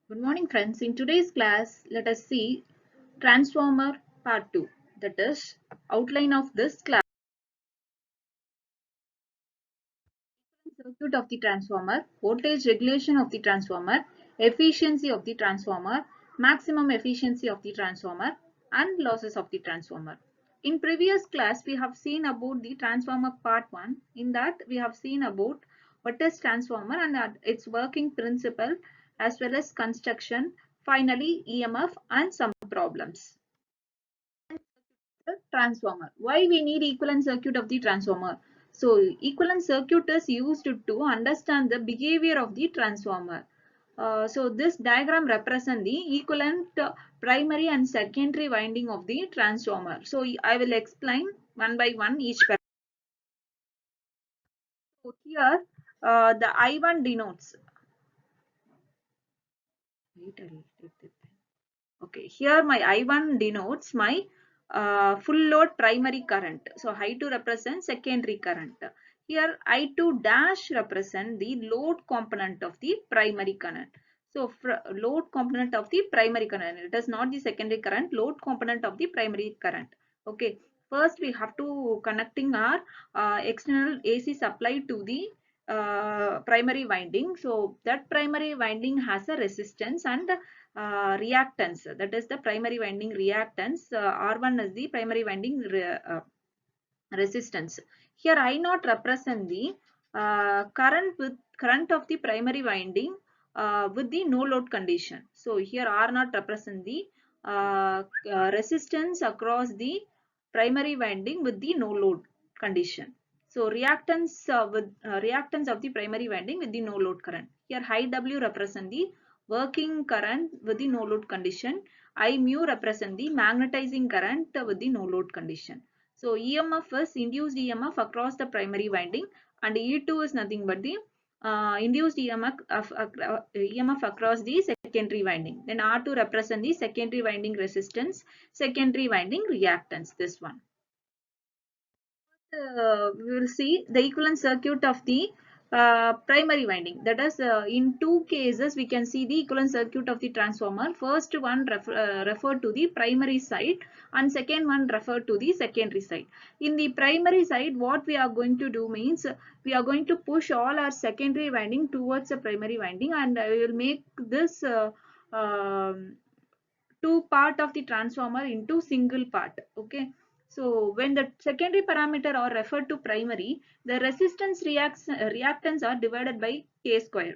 Good morning, friends. In today's class, let us see Transformer Part 2. That is, outline of this class. Circuit of the transformer, voltage regulation of the transformer, efficiency of the transformer, maximum efficiency of the transformer, and losses of the transformer. In previous class, we have seen about the transformer part 1. In that, we have seen about what is transformer and its working principle as well as construction, finally EMF and some problems. Transformer. Why we need equivalent circuit of the transformer? So equivalent circuit is used to understand the behavior of the transformer. So this diagram represents the equivalent primary and secondary winding of the transformer. So I will explain one by one each. So here the I1 denotes. Wait, I'll take the pen. Okay, here my I1 denotes my full load primary current. So I2 represents secondary current. Here I2 dash represent the load component of the primary current. So load component of the primary current. It is not the secondary current, load component of the primary current. Okay. First we have to connecting our external AC supply to the primary winding. So that primary winding has a resistance and reactance, that is the primary winding reactance. R1 is the primary winding resistance. Here I not represent the current of the primary winding with the no load condition. So here R not represent the resistance across the primary winding with the no load condition. So reactance of the primary winding with the no load current. Here high W represent the working current with the no load condition. I mu represent the magnetizing current with the no load condition. So EMF is induced EMF across the primary winding, and E2 is nothing but the induced EMF across the secondary winding. Then R2 represent the secondary winding resistance, secondary winding reactance, this one. We will see the equivalent circuit of the primary winding. That is, in two cases, we can see the equivalent circuit of the transformer. First one referred to the primary side, and second one referred to the secondary side. In the primary side, what we are going to do means we are going to push all our secondary winding towards the primary winding, and I will make this two part of the transformer into single part. Okay. So when the secondary parameter are referred to primary, the resistance reactance are divided by K square.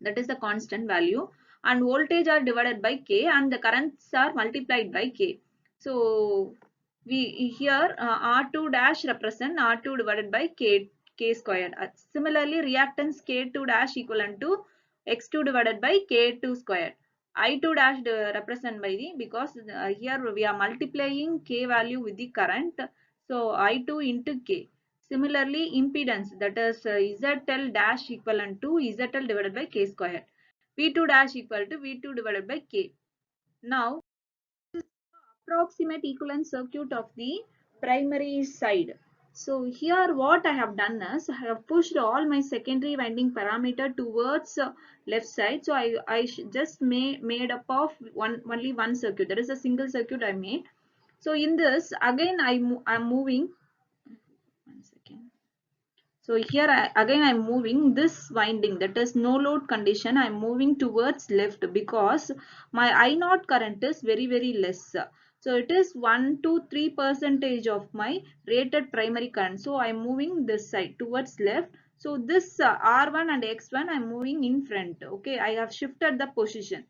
That is the constant value, and voltage are divided by K, and the currents are multiplied by K. So we here R2 dash represent R2 divided by K squared. Similarly, reactance K2 dash equivalent to X2 divided by K2 squared. I2 dash represent by the, because here we are multiplying K value with the current. So I2 into K. Similarly, impedance, that is ZL dash equivalent to ZL divided by K square. V2 dash equal to V2 divided by K. Now, approximate equivalent circuit of the primary side. So here what I have done is I have pushed all my secondary winding parameter towards left side. So I just made up of only one circuit. That is a single circuit I made. So in this again I'm moving. One second. So here again I'm moving this winding, that is no load condition. I'm moving towards left because my I0 current is very less. So it is 1 to 3% of my rated primary current. So I'm moving this side towards left. So this R1 and X1 I'm moving in front. Okay, I have shifted the position.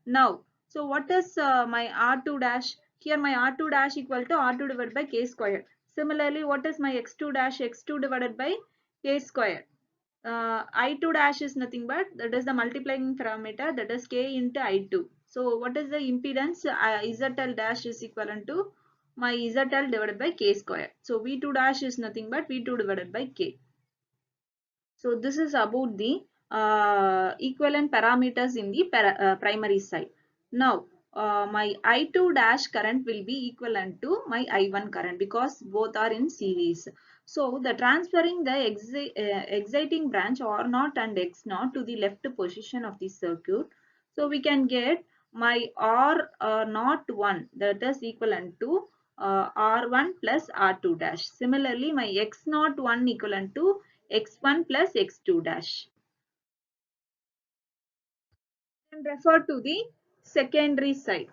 Now, so what is my R2 dash? Here my R2 dash equal to R2 divided by K square. Similarly, what is my X2 dash? X2 divided by K square. I2 dash is nothing but that is the multiplying parameter, that is K into I2. So what is the impedance? ZL dash is equivalent to my ZL divided by K square. So V2 dash is nothing but V2 divided by K. So this is about the equivalent parameters in the primary side. Now my I2 dash current will be equivalent to my I1 current because both are in series. So the transferring the exciting branch R0 and X0 to the left position of the circuit. So we can get my R not 1, that is equivalent to R1 plus R2 dash. Similarly, my X not 1 equivalent to X1 plus X2 dash. And refer to the secondary side.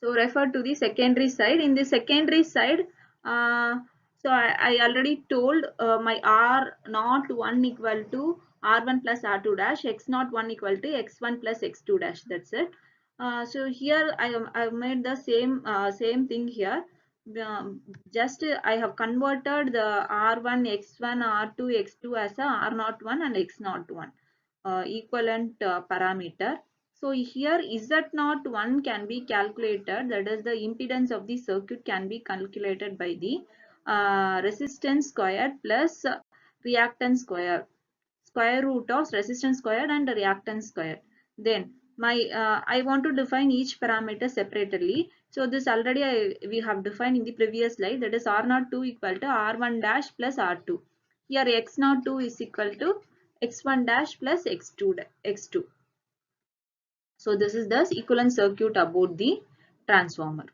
So refer to the secondary side. In the secondary side, I already told my R not 1 equal to R1 plus R2 dash, X not 1 equal to X1 plus X2 dash. That's it. So here I've made the same thing here. Just I have converted the R1, X1, R2, X2 as a R not 1 and X not 1 equivalent parameter. So here Z naught 1 can be calculated, that is the impedance of the circuit can be calculated by the resistance squared plus reactance square, square root of resistance squared and reactance squared. Then I want to define each parameter separately. So this already we have defined in the previous slide, that is R02 equal to R1 dash plus R2. Here X02 is equal to X1 dash plus X2. So this is the equivalent circuit about the transformer.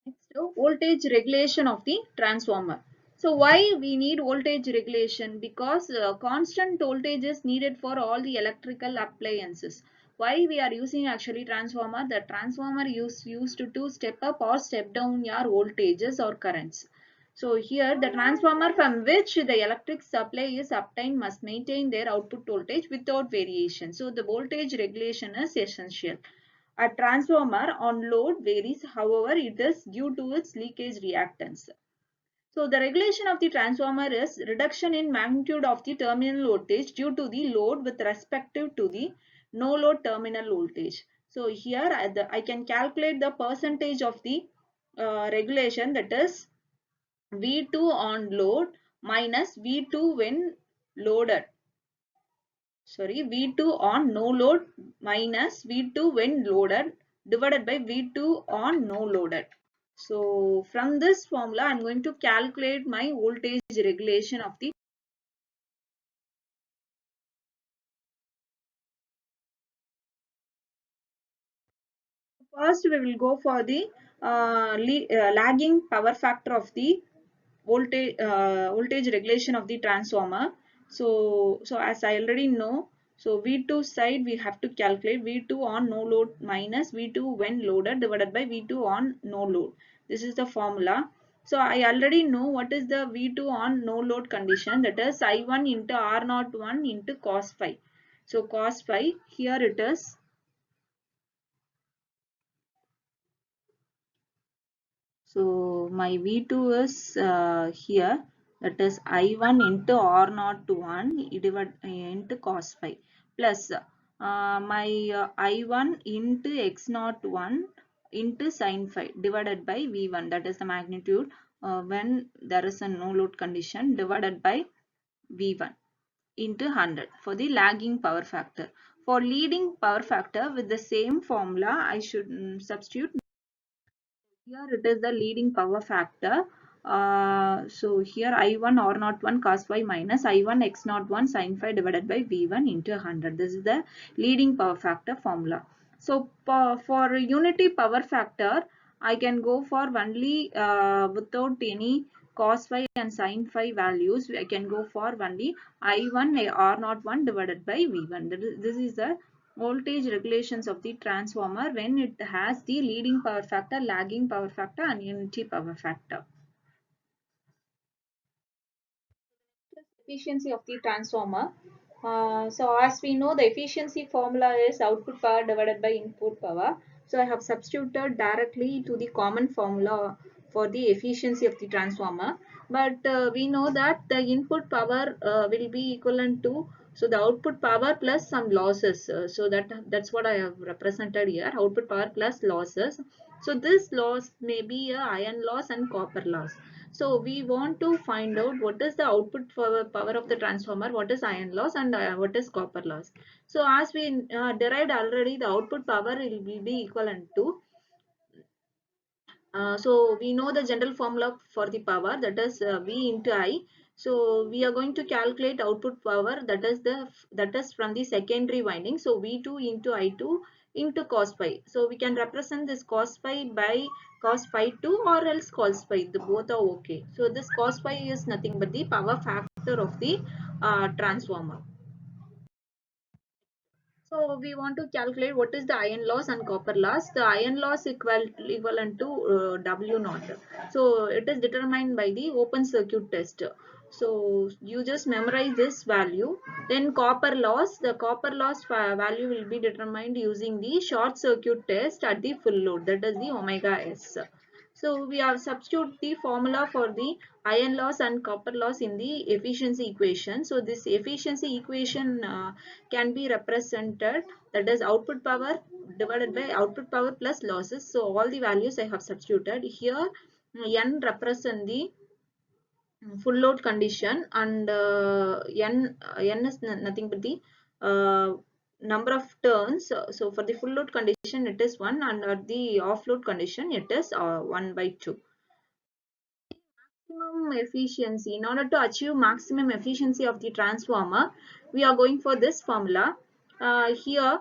Next, voltage regulation of the transformer. So why we need voltage regulation? Because constant voltage is needed for all the electrical appliances. Why we are using actually transformer? The transformer used to step up or step down your voltages or currents. So here the transformer from which the electric supply is obtained must maintain their output voltage without variation. So the voltage regulation is essential. A transformer on load varies, however, it is due to its leakage reactance. So the regulation of the transformer is reduction in magnitude of the terminal voltage due to the load with respective to the no load terminal voltage. So here I can calculate the percentage of the regulation, that is V2 on load minus V2 when loaded. Sorry, V2 on no load minus V2 when loaded divided by V2 on no loaded. So from this formula, I'm going to calculate my voltage regulation of the. First, we will go for the lagging power factor of the voltage regulation of the transformer. So as I already know, so V2 side we have to calculate V2 on no load minus V2 when loaded divided by V2 on no load. This is the formula. So I already know what is the V2 on no load condition, that is I1 into R01 into cos phi. So cos phi, here it is. So my V2 is here, that is I1 into R01 divided into cos phi plus my I1 into X01 into sin phi divided by V1, that is the magnitude when there is a no load condition, divided by V1 into 100 for the lagging power factor. For leading power factor, with the same formula I should substitute. Here it is the leading power factor. So here I1 or not 1 cos phi minus I1 x not 1 sin phi divided by V1 into 100. This is the leading power factor formula. So for unity power factor, I can go for only without any cos phi and sin phi values. I can go for only I1 R not 1 divided by V1. This is the voltage regulations of the transformer when it has the leading power factor, lagging power factor and unity power factor. Efficiency of the transformer. So as we know, the efficiency formula is output power divided by input power. So I have substituted directly to the common formula for the efficiency of the transformer. But we know that the input power will be equivalent to, so the output power plus some losses. So that's what I have represented here, output power plus losses. So this loss may be a iron loss and copper loss. So we want to find out what is the output power of the transformer, what is iron loss and what is copper loss. So as we derived already, the output power will be equivalent to, so we know the general formula for the power, that is V into I. So we are going to calculate output power, that is from the secondary winding. So V2 into I2 into cos phi. So we can represent this cos phi by cos phi 2 or else cos phi. The both are okay. So this cos phi is nothing but the power factor of the transformer. So we want to calculate what is the iron loss and copper loss. The iron loss equivalent to W naught. So it is determined by the open circuit test. So you just memorize this value. Then copper loss, the copper loss value will be determined using the short circuit test at the full load, that is the omega S. So we have substitute the formula for the iron loss and copper loss in the efficiency equation. So this efficiency equation can be represented, that is output power divided by output power plus losses. So all the values I have substituted here. N represent the full load condition, and n is nothing but the uh, number of turns. So for the full load condition it is 1, and at the off load condition it is 1 by 2. Maximum efficiency. In order to achieve maximum efficiency of the transformer, we are going for this formula. Here,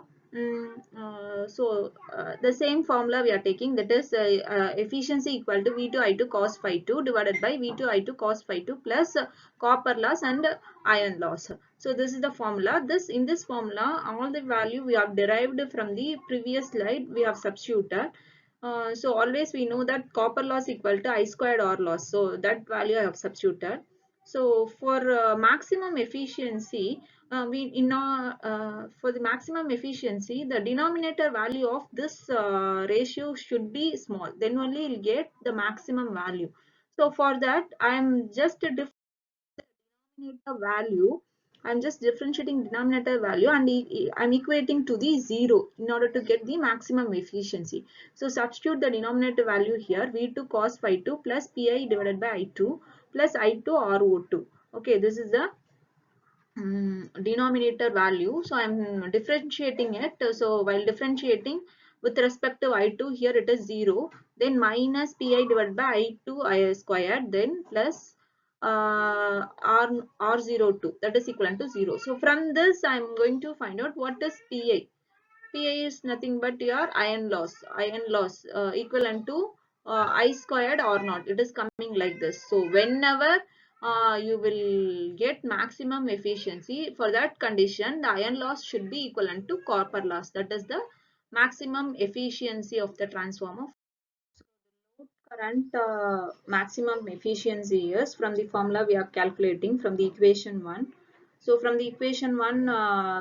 the same formula we are taking, that is efficiency equal to V2 I2 cos phi 2 divided by V2 I2 cos phi 2 plus copper loss and iron loss. So this is the formula. In this formula, all the value we have derived from the previous slide we have substituted. So always we know that copper loss equal to I squared R loss. So that value I have substituted. So for maximum efficiency, for the maximum efficiency, the denominator value of this ratio should be small. Then only you'll get the maximum value. So for that, I am just differentiating denominator value. I'm just differentiating denominator value, and I'm equating to the 0 in order to get the maximum efficiency. So substitute the denominator value here, V2 cos phi 2 plus Pi divided by I2 plus I2 RO2. Okay, this is the denominator value. So I'm differentiating it. So while differentiating with respect to I2, here it is 0, then minus Pi divided by I2 I squared, then plus R02, that is equivalent to 0. So from this I'm going to find out what is Pi. Pi is nothing but your iron loss equivalent to I squared or not. It is coming like this. So whenever you will get maximum efficiency, for that condition the iron loss should be equivalent to copper loss. That is the maximum efficiency of the transformer. Current maximum efficiency is from the formula we are calculating from the equation 1. So from the equation 1,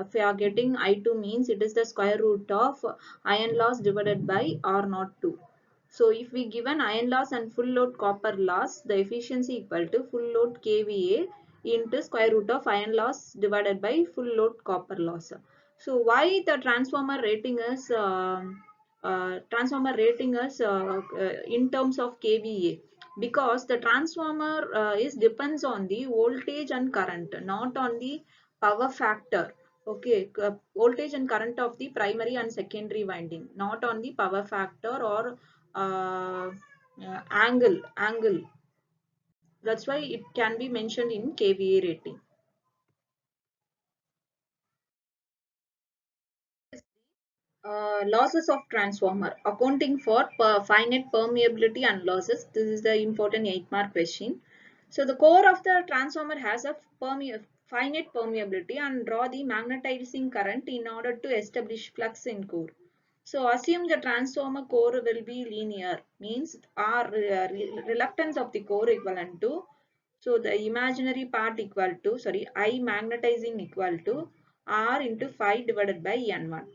if we are getting I2 means it is the square root of iron loss divided by R naught 2. So if we given iron loss and full load copper loss, the efficiency equal to full load kVA into square root of iron loss divided by full load copper loss. So why the transformer rating is in terms of kVA? Because the transformer is depends on the voltage and current, not on the power factor. Okay, voltage and current of the primary and secondary winding, not on the power factor or angle. That's why it can be mentioned in kVA rating. Losses of transformer, accounting for finite permeability and losses. This is the important 8-mark question. So the core of the transformer has a finite permeability and draw the magnetizing current in order to establish flux in core. So assume the transformer core will be linear, means R reluctance of the core equivalent to, so the imaginary part equal to, I magnetizing equal to R into phi divided by N1.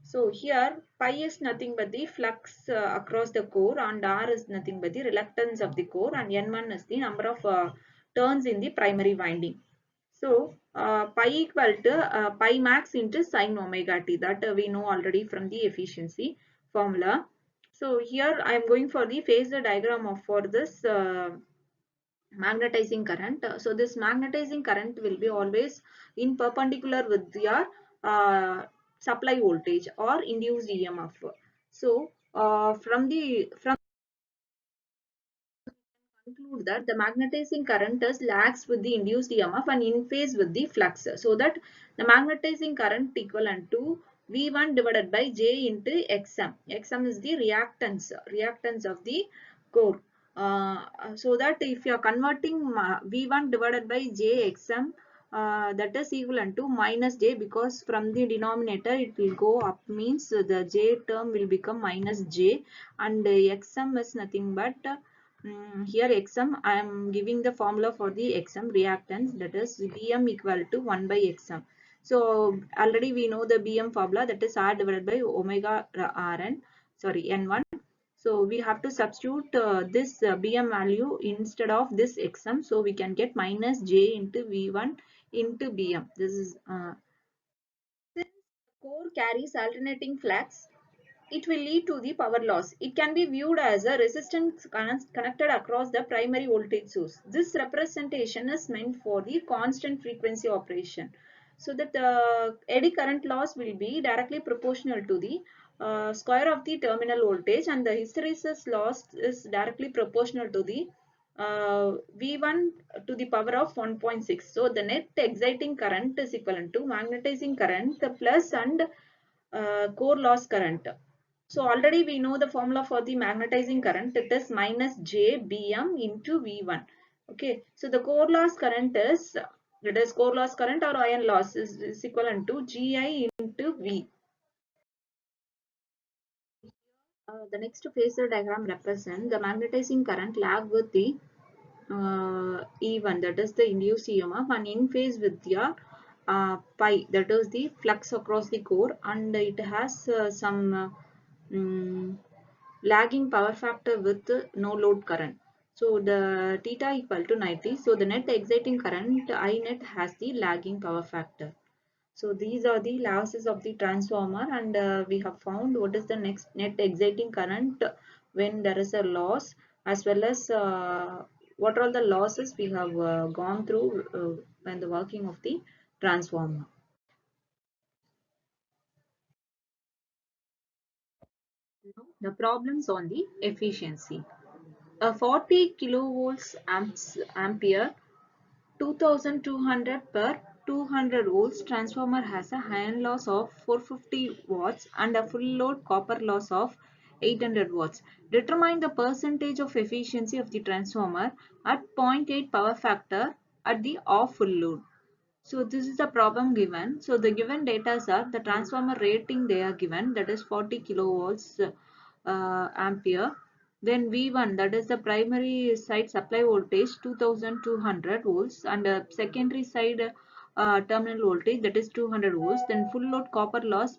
So here pi is nothing but the flux across the core, and R is nothing but the reluctance of the core, and N1 is the number of turns in the primary winding. So pi equal to pi max into sine omega t, that we know already from the efficiency formula. So here I am going for the phasor diagram of for this magnetizing current. So this magnetizing current will be always in perpendicular with your supply voltage or induced EMF. So from conclude that the magnetizing current is lags with the induced EMF and in phase with the flux. So that the magnetizing current equivalent to V1 divided by J into Xm. Xm is the reactance of the core. So that if you are converting V1 divided by J Xm, that is equivalent to minus J, because from the denominator it will go up, means the J term will become minus J, and Xm is nothing but here Xm, I am giving the formula for the Xm reactance, that is Bm equal to 1 by Xm. So already we know the Bm formula, that is R divided by omega Rn, sorry, N1. So we have to substitute this Bm value instead of this Xm. So we can get minus J into V1 into Bm. This is since the core carries alternating flux, it will lead to the power loss. It can be viewed as a resistance connected across the primary voltage source. This representation is meant for the constant frequency operation. So that the eddy current loss will be directly proportional to the square of the terminal voltage, and the hysteresis loss is directly proportional to the V1 to the power of 1.6. So the net exciting current is equivalent to magnetizing current plus and core loss current. So already we know the formula for the magnetizing current. It is minus J Bm into V1. Okay. So the core loss current is, it is core loss current or iron loss is equivalent to Gi into V. The next phasor diagram represents the magnetizing current lag with the E1, that is the induced EMF, and in phase with your pi, that is the flux across the core, and it has some lagging power factor with no load current. So the theta equal to 90. So the net exciting current I net has the lagging power factor. So these are the losses of the transformer, and we have found what is the next net exciting current when there is a loss, as well as what are all the losses we have gone through when the working of the transformer. The problems on the efficiency. A 40 kilovolts ampere 2200 per 200 volts transformer has a iron loss of 450 watts and a full load copper loss of 800 watts. Determine the percentage of efficiency of the transformer at 0.8 power factor at the off full load. So this is the problem given. So the given data are the transformer rating they are given, that is 40 kilovolts ampere. Then V1, that is the primary side supply voltage 2200 volts, and secondary side terminal voltage, that is 200 volts. Then full load copper loss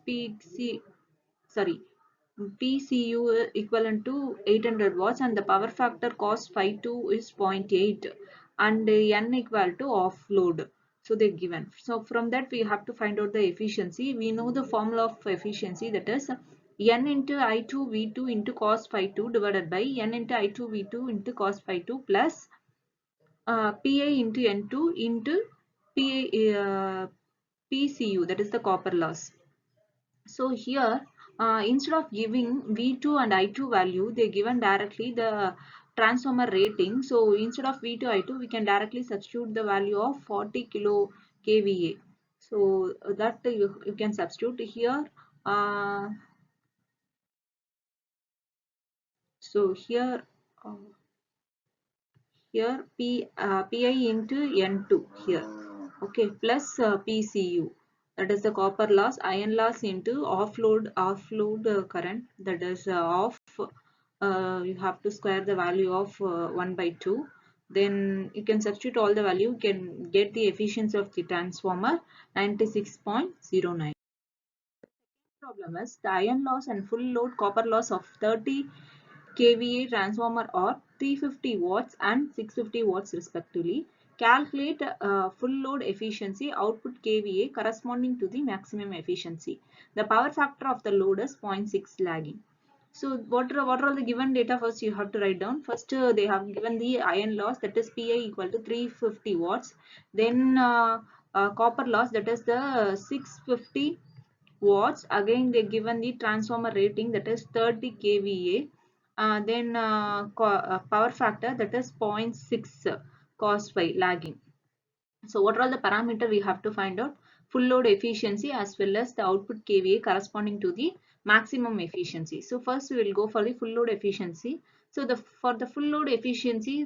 PCU equivalent to 800 watts, and the power factor cos phi 2 is 0.8, and N equal to off load. So they're given. So from that we have to find out the efficiency. We know the formula of efficiency, that is N into I2 V2 into cos phi 2 divided by N into I2 V2 into cos phi 2 plus PI into N2 into PCU, that is the copper loss. So here instead of giving V2 and I2 value, they given directly the transformer rating. So instead of V2 I2, we can directly substitute the value of 40 kilo kVA. So that you can substitute here. Uh, so here uh, PI into N2 here, okay, plus PCU, that is the copper loss, iron loss into offload current, that is off, you have to square the value of 1 by 2. Then you can substitute all the value, you can get the efficiency of the transformer 96.09. Problem is the iron loss and full load copper loss of 30 kVA transformer are 350 watts and 650 watts respectively. Calculate full load efficiency output kVA corresponding to the maximum efficiency. The power factor of the load is 0.6 lagging. So what are all the given data? First you have to write down. First they have given the iron loss, that is PI equal to 350 watts. Then copper loss, that is the 650 watts. Again they given the transformer rating, that is 30 kVA. Then power factor, that is 0.6 cos phi lagging. So what are all the parameter we have to find out? Full load efficiency as well as the output kVA corresponding to the maximum efficiency. So first we will go for the full load efficiency. So for the full load efficiency,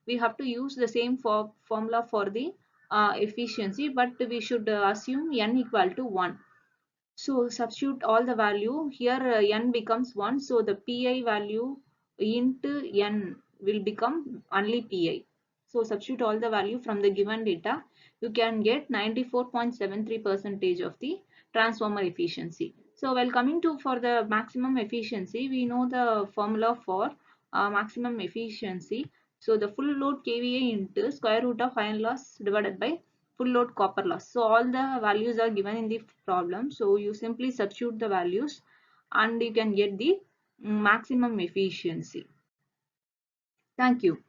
we have to use the same formula for the efficiency, but we should assume n equal to 1. So substitute all the value here, n becomes 1, so the pi value into n will become only pi. So substitute all the value from the given data, you can get 94.73% of the transformer efficiency. So while coming to for the maximum efficiency, we know the formula for maximum efficiency. So the full load kVA into square root of iron loss divided by full load copper loss. So all the values are given in the problem. So you simply substitute the values and you can get the maximum efficiency. Thank you.